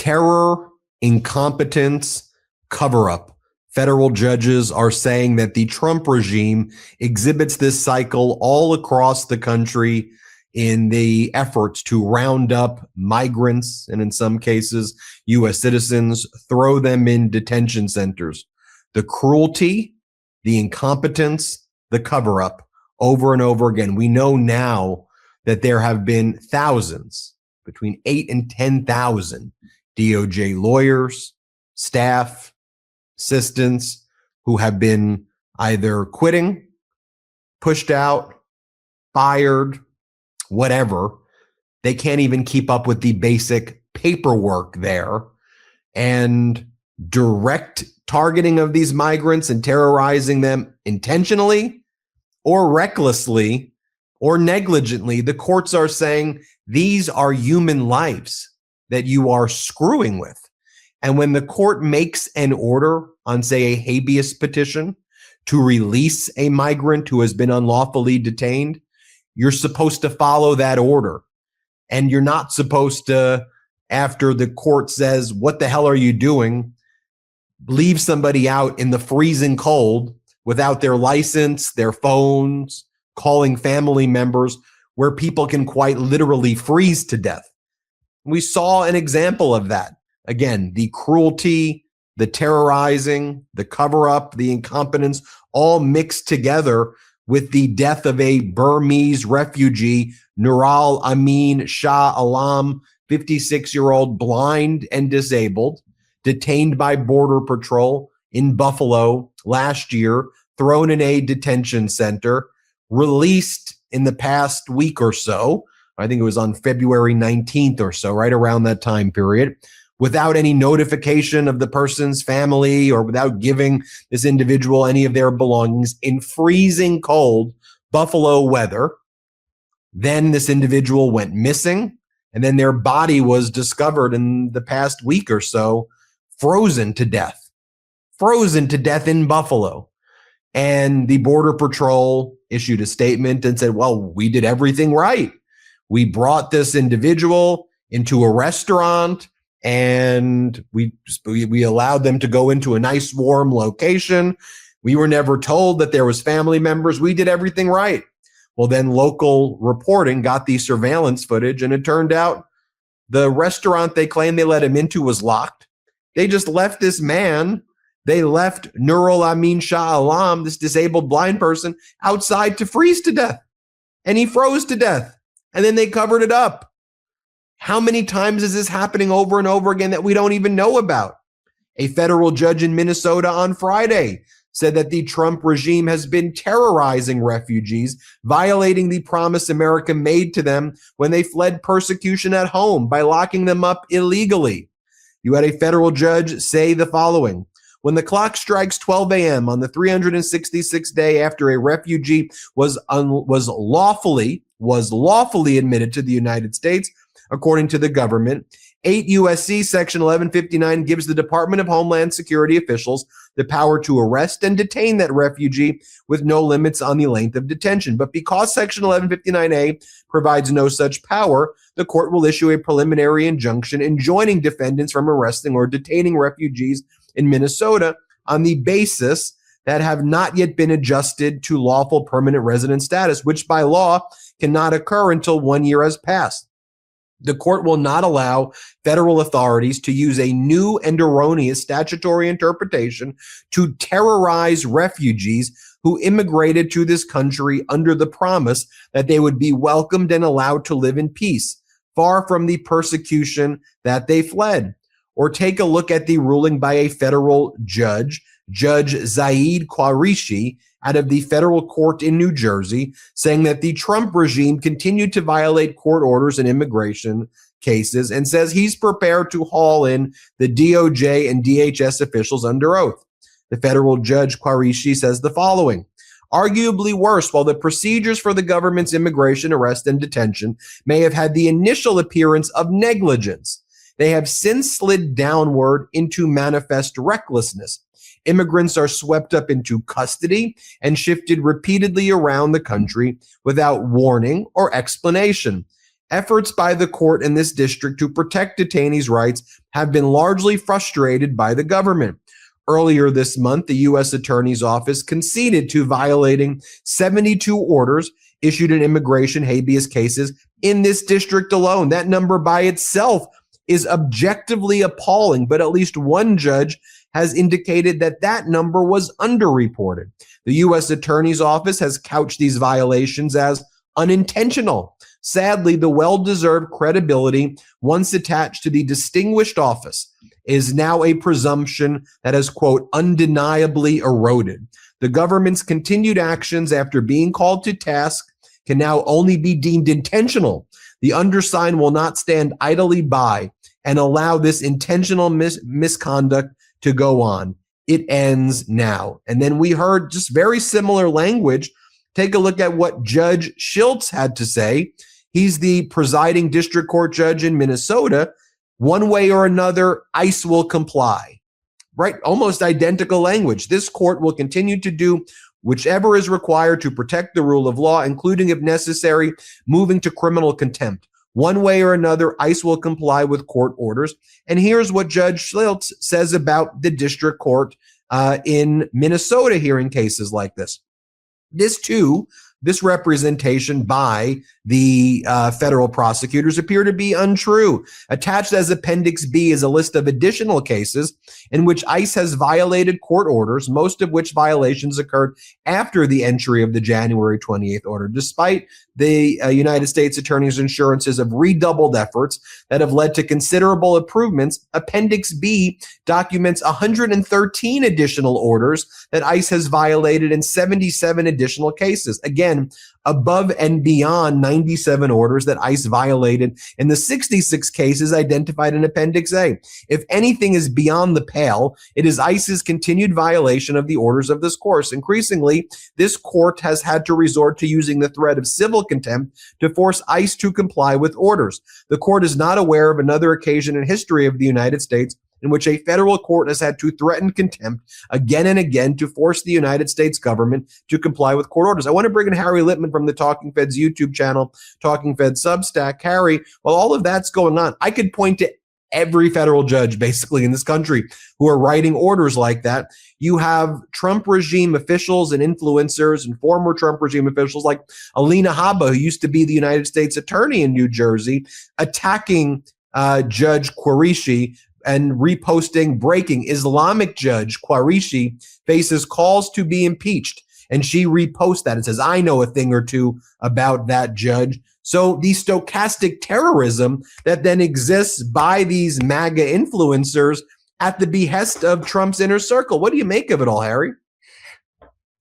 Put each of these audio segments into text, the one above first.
terror, incompetence, cover-up. Federal judges are saying that the Trump regime exhibits this cycle all across the country in the efforts to round up migrants and, in some cases, U.S. citizens, throw them in detention centers. The cruelty, the incompetence, the cover-up, over and over again. We know now that there have been thousands, between 8,000 and 10,000 DOJ lawyers, staff, assistants who have been either quitting, pushed out, fired, whatever. They can't even keep up with the basic paperwork there. And direct targeting of these migrants and terrorizing them intentionally or recklessly or negligently, the courts are saying these are human lives that you are screwing with. And when the court makes an order on, say, a habeas petition to release a migrant who has been unlawfully detained, you're supposed to follow that order. And you're not supposed to, after the court says, what the hell are you doing, leave somebody out in the freezing cold without their license, their phones, calling family members, where people can quite literally freeze to death. We saw an example of that. Again, the cruelty, the terrorizing, the cover-up, the incompetence, all mixed together with the death of a Burmese refugee, Nural Alam, 56-year-old, blind and disabled, detained by Border Patrol in Buffalo last year, thrown in a detention center, released in the past week or so. I think it was on February 19th or so, right around that time period, without any notification of the person's family or without giving this individual any of their belongings, in freezing cold Buffalo weather. Then this individual went missing, and then their body was discovered in the past week or so, frozen to death in Buffalo. And the Border Patrol issued a statement and said, well, we did everything right. We brought this individual into a restaurant, and we allowed them to go into a nice warm location. We were never told that there was family members. We did everything right. Well, then local reporting got the surveillance footage, and it turned out the restaurant they claimed they let him into was locked. They just left this man. They left Nural Alam, this disabled blind person, outside to freeze to death. And he froze to death. And then they covered it up. How many times is this happening over and over again that we don't even know about? A federal judge in Minnesota on Friday said that the Trump regime has been terrorizing refugees, violating the promise America made to them when they fled persecution at home by locking them up illegally. You had a federal judge say the following: when the clock strikes 12 a.m. on the 366th day after a refugee was lawfully admitted to the United States, according to the government, 8 U.S.C. Section 1159 gives the Department of Homeland Security officials the power to arrest and detain that refugee with no limits on the length of detention. But because Section 1159A provides no such power, the court will issue a preliminary injunction enjoining defendants from arresting or detaining refugees in Minnesota on the basis that have not yet been adjusted to lawful permanent resident status, which by law cannot occur until 1 year has passed. The court will not allow federal authorities to use a new and erroneous statutory interpretation to terrorize refugees who immigrated to this country under the promise that they would be welcomed and allowed to live in peace, far from the persecution that they fled. Or take a look at the ruling by a federal judge, Judge Zaid Qureshi, out of the federal court in New Jersey, saying that the Trump regime continued to violate court orders in immigration cases, and says he's prepared to haul in the DOJ and DHS officials under oath. The federal judge Qureshi says the following: arguably worse, while the procedures for the government's immigration arrest and detention may have had the initial appearance of negligence, they have since slid downward into manifest recklessness. Immigrants are swept up into custody and shifted repeatedly around the country without warning or explanation. Efforts by the court in this district to protect detainees' rights have been largely frustrated by the government. Earlier this month, the U.S. Attorney's Office conceded to violating 72 orders issued in immigration habeas cases in this district alone. That number by itself is objectively appalling, but at least one judge has indicated that that number was underreported. The U.S. Attorney's Office has couched these violations as unintentional. Sadly, the well-deserved credibility once attached to the distinguished office is now a presumption that has, quote, undeniably eroded. The government's continued actions after being called to task can now only be deemed intentional. The undersigned will not stand idly by and allow this intentional misconduct to go on. It ends now. And then we heard just very similar language. Take a look at what Judge Schiltz had to say. He's the presiding district court judge in Minnesota. One way or another, ICE will comply. Right? Almost identical language. This court will continue to do whichever is required to protect the rule of law, including, if necessary, moving to criminal contempt. One way or another, ICE will comply with court orders. And here's what Judge Schiltz says about the district court in Minnesota hearing cases like this. This representation by the federal prosecutors appear to be untrue. Attached as Appendix B is a list of additional cases in which ICE has violated court orders, most of which violations occurred after the entry of the January 28th order, despite the United States Attorney's assurances of redoubled efforts that have led to considerable improvements. Appendix B documents 113 additional orders that ICE has violated in 77 additional cases. Again, above and beyond 97 orders that ICE violated in the 66 cases identified in Appendix A. If anything is beyond the pale, it is ICE's continued violation of the orders of this court. Increasingly, this court has had to resort to using the threat of civil contempt to force ICE to comply with orders. The court is not aware of another occasion in history of the United States in which a federal court has had to threaten contempt again and again to force the United States government to comply with court orders. I want to bring in Harry Litman from the Talking Feds YouTube channel, Talking Feds Substack. Harry, while all of that's going on, I could point to every federal judge basically in this country who are writing orders like that. You have Trump regime officials and influencers and former Trump regime officials like Alina Habba, who used to be the United States attorney in New Jersey, attacking Judge Qureshi and reposting breaking. Islamic Judge Qureshi faces calls to be impeached, and she reposts that and says, I know a thing or two about that judge. So the stochastic terrorism that then exists by these MAGA influencers at the behest of Trump's inner circle. What do you make of it all, Harry?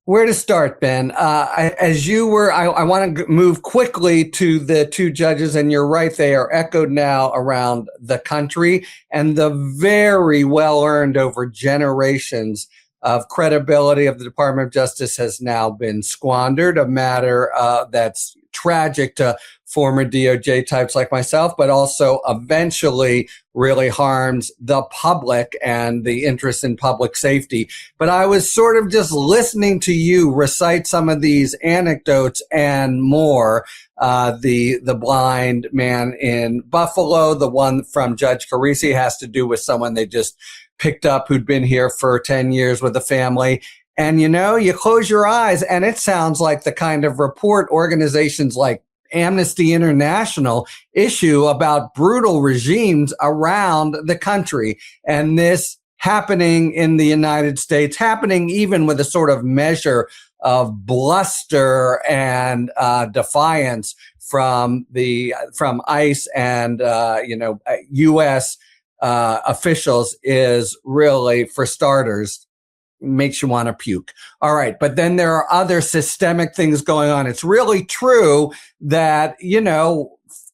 Where to start, Ben? I want to move quickly to the two judges, and you're right, they are echoed now around the country, and the very well-earned over generations of credibility of the Department of Justice has now been squandered, a matter that's tragic to former DOJ types like myself, but also eventually really harms the public and the interest in public safety. But I was sort of just listening to you recite some of these anecdotes and more. The blind man in Buffalo, the one from Judge Qureshi has to do with someone they just picked up who'd been here for 10 years with a family. And, you know, you close your eyes and it sounds like the kind of report organizations like Amnesty International issue about brutal regimes around the country. And this happening in the United States, happening even with a sort of measure of bluster and defiance from ICE and, U.S. Officials is really, for starters, makes you want to puke. All right. But then there are other systemic things going on. It's really true that,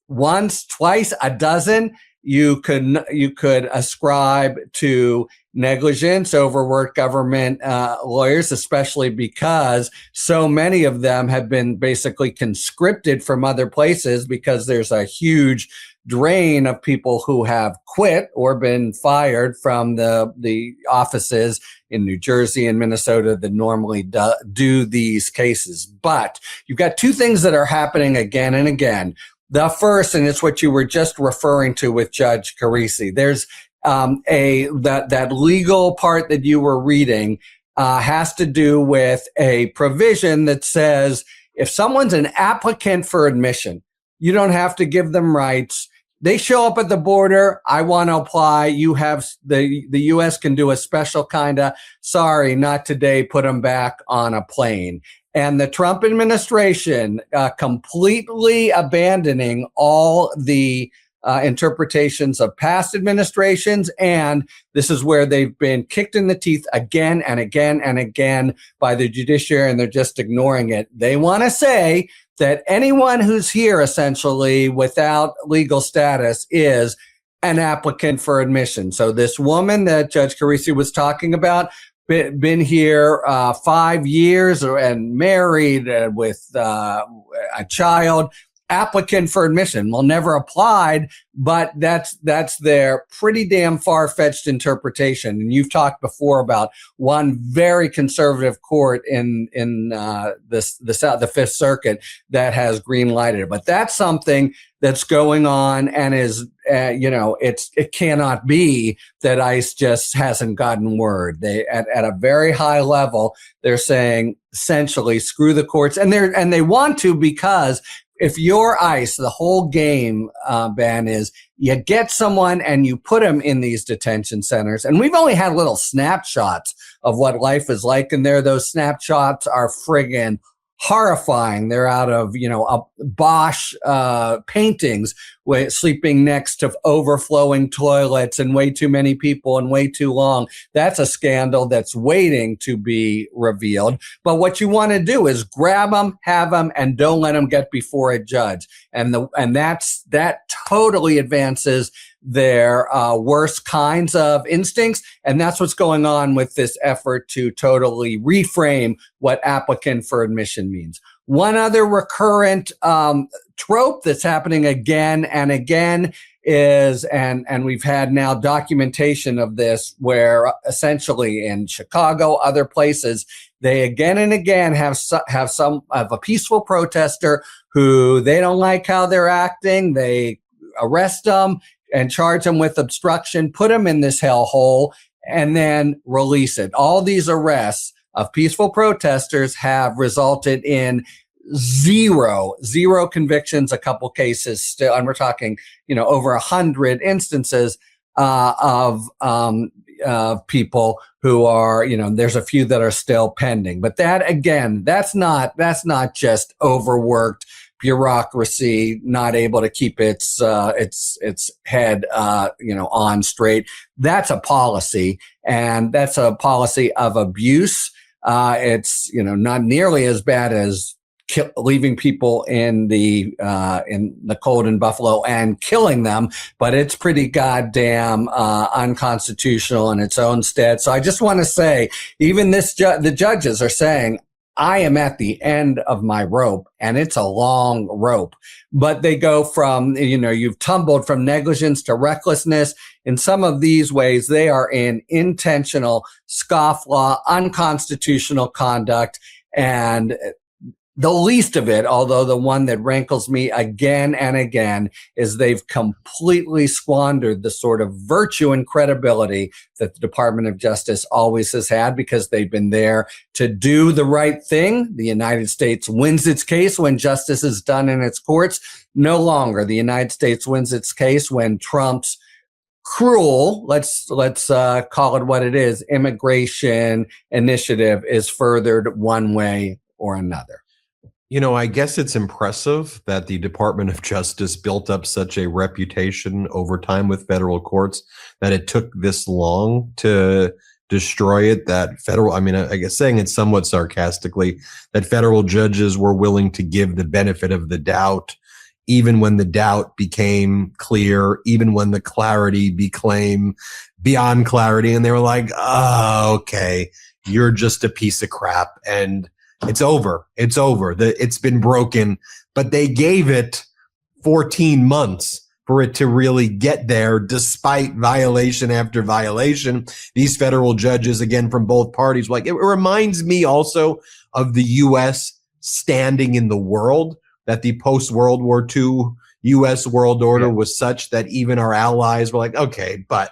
once, twice, a dozen, you could ascribe to negligence, overworked government lawyers, especially because so many of them have been basically conscripted from other places because there's a huge drain of people who have quit or been fired from the offices in New Jersey and Minnesota that normally do these cases. But you've got two things that are happening again and again. The first, and it's what you were just referring to with Judge Qureshi, there's that legal part that you were reading has to do with a provision that says if someone's an applicant for admission, you don't have to give them rights. They show up at the border. I want to apply. You have the U.S. can do a special kind of sorry, not today. Put them back on a plane. And the Trump administration completely abandoning all the interpretations of past administrations. And this is where they've been kicked in the teeth again and again and again by the judiciary, and they're just ignoring it. They want to say that anyone who's here essentially without legal status is an applicant for admission. So this woman that Judge Carisi was talking about, been here 5 years and married with a child, applicant for admission. Well, never applied, but that's their pretty damn far-fetched interpretation. And you've talked before about one very conservative court in the Fifth Circuit that has green lighted it. But that's something that's going on and is it cannot be that ICE just hasn't gotten word. They at a very high level, they're saying essentially screw the courts, and they want to, because if you're ICE, the whole game, Ben, is you get someone and you put them in these detention centers. And we've only had little snapshots of what life is like in there. Those snapshots are friggin' horrifying. They're out of, Bosch paintings, sleeping next to overflowing toilets and way too many people and way too long. That's a scandal that's waiting to be revealed. But what you want to do is grab them, have them, and don't let them get before a judge. And that totally advances their worst kinds of instincts. And that's what's going on with this effort to totally reframe what applicant for admission means. One other recurrent trope that's happening again and again is, and we've had now documentation of this, where essentially in Chicago, other places, they again and again have a peaceful protester who they don't like how they're acting. They arrest them and charge them with obstruction, put them in this hellhole, and then release it. All these arrests of peaceful protesters have resulted in zero convictions, a couple cases still, and we're talking, over 100 instances of people who are, there's a few that are still pending. But that, again, that's not just overworked bureaucracy, not able to keep its head, on straight. That's a policy, and that's a policy of abuse. It's, not nearly as bad as leaving people in the cold in Buffalo and killing them, but it's pretty goddamn unconstitutional in its own stead. So I just want to say, even the judges are saying, I am at the end of my rope, and it's a long rope. But they go from, you've tumbled from negligence to recklessness. In some of these ways, they are in intentional scofflaw, unconstitutional conduct. And the least of it, although the one that rankles me again and again, is they've completely squandered the sort of virtue and credibility that the Department of Justice always has had, because they've been there to do the right thing. The United States wins its case when justice is done in its courts. No longer. The United States wins its case when Trump's cruel, let's call it what it is, immigration initiative is furthered one way or another. I guess it's impressive that the Department of Justice built up such a reputation over time with federal courts, that it took this long to destroy it. That I guess saying it somewhat sarcastically, that federal judges were willing to give the benefit of the doubt, even when the doubt became clear, even when the clarity became beyond clarity. And they were like, oh, okay, you're just a piece of crap. And it's over. It's over. It's been broken. But they gave it 14 months for it to really get there, despite violation after violation. These federal judges, again, from both parties, it reminds me also of the U.S. standing in the world, that the post-World War II U.S. world order was such that even our allies were like, okay, but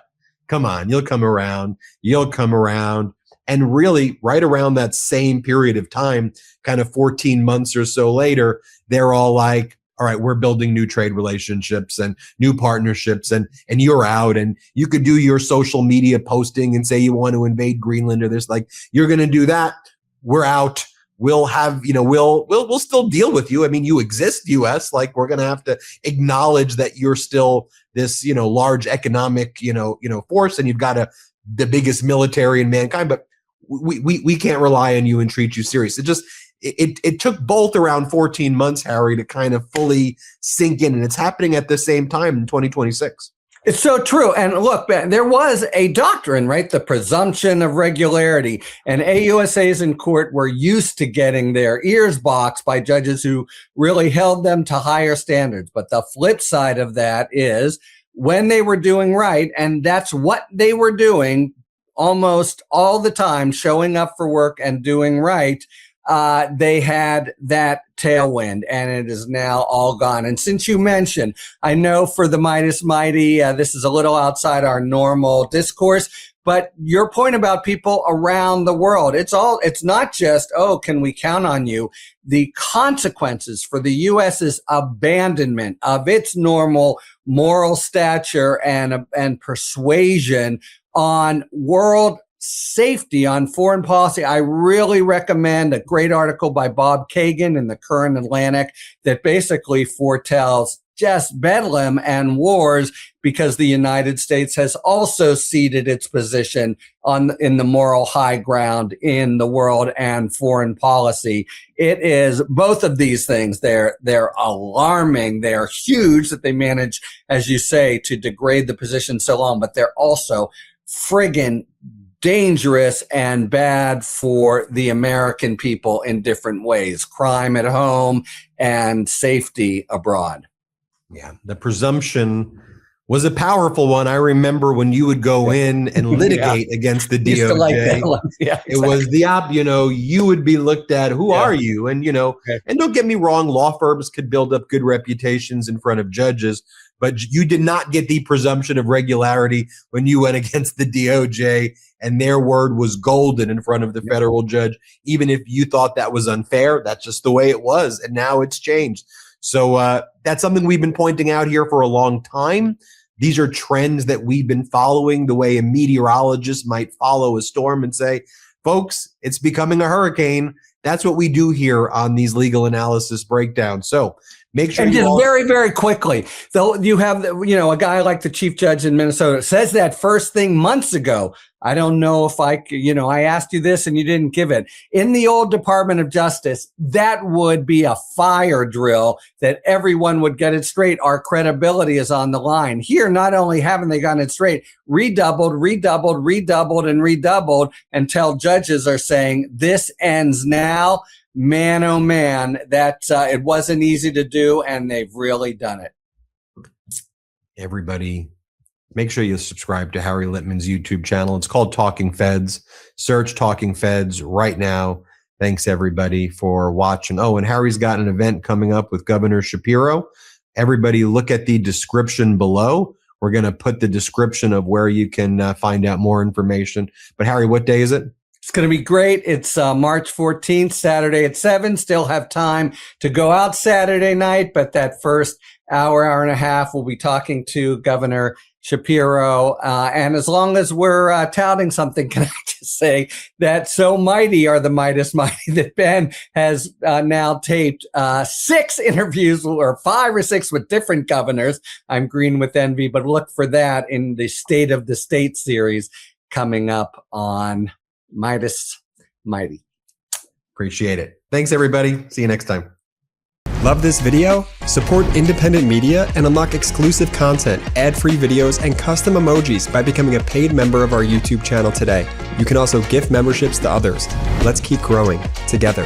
come on, you'll come around. You'll come around. And really, right around that same period of time, kind of 14 months or so later, they're all like, all right, we're building new trade relationships and new partnerships, and you're out, and you could do your social media posting and say you want to invade Greenland or this, like, you're going to do that. We're out. We'll have, we'll still deal with you. I mean, you exist, US, like, we're going to have to acknowledge that you're still this, large economic, force, and you've got the biggest military in mankind, but we can't rely on you and treat you serious. It took both around 14 months, Harry, to kind of fully sink in, and it's happening at the same time in 2026. It's so true. And look, there was a doctrine, right? The presumption of regularity. And AUSAs in court were used to getting their ears boxed by judges who really held them to higher standards. But the flip side of that is when they were doing right, and that's what they were doing almost all the time, showing up for work and doing right, they had that tailwind, and it is now all gone. And since you mentioned, I know for the Meidas Mighty, this is a little outside our normal discourse, but your point about people around the world, it's not just, oh, can we count on you? The consequences for the U.S.'s abandonment of its normal moral stature and persuasion on world safety, on foreign policy. I really recommend a great article by Bob Kagan in the Current Atlantic that basically foretells just bedlam and wars, because the United States has also ceded its position in the moral high ground in the world and foreign policy. It is both of these things. They're alarming. They're huge that they manage, as you say, to degrade the position so long, but they're also friggin' dangerous and bad for the American people in different ways. Crime at home and safety abroad. Yeah, the presumption was a powerful one. I remember when you would go in and litigate against the DOJ. Used to like that one. Yeah, exactly. It was the you would be looked at, who are you? And, and don't get me wrong, law firms could build up good reputations in front of judges, but you did not get the presumption of regularity when you went against the DOJ, and their word was golden in front of the federal judge. Even if you thought that was unfair, that's just the way it was. And now it's changed. So that's something we've been pointing out here for a long time. These are trends that we've been following, the way a meteorologist might follow a storm and say, folks, it's becoming a hurricane. That's what we do here on these legal analysis breakdowns. So make sure and you just very, very quickly, though, you have, a guy like the chief judge in Minnesota says that first thing months ago. I don't know if I asked you this and you didn't give it. In the old Department of Justice, that would be a fire drill that everyone would get it straight. Our credibility is on the line. Here, not only haven't they gotten it straight, redoubled, and redoubled until judges are saying this ends now. Man, oh man, that it wasn't easy to do, and they've really done it. Everybody, make sure you subscribe to Harry Litman's YouTube channel. It's called Talking Feds. Search Talking Feds right now. Thanks, everybody, for watching. Oh, and Harry's got an event coming up with Governor Shapiro. Everybody look at the description below. We're going to put the description of where you can find out more information. But Harry, what day is it? It's going to be great. It's March 14th, Saturday at 7. Still have time to go out Saturday night, but that first hour and a half, we'll be talking to Governor Shapiro. And as long as we're touting something, can I just say that so mighty are the Meidas Mighty that Ben has now taped 6 interviews, or 5 or 6 with different governors. I'm green with envy, but look for that in the State of the State series coming up on Meidas Mighty. Appreciate it. Thanks, everybody. See you next time. Love this video? Support independent media and unlock exclusive content, ad-free videos, and custom emojis by becoming a paid member of our YouTube channel today. You can also gift memberships to others. Let's keep growing together.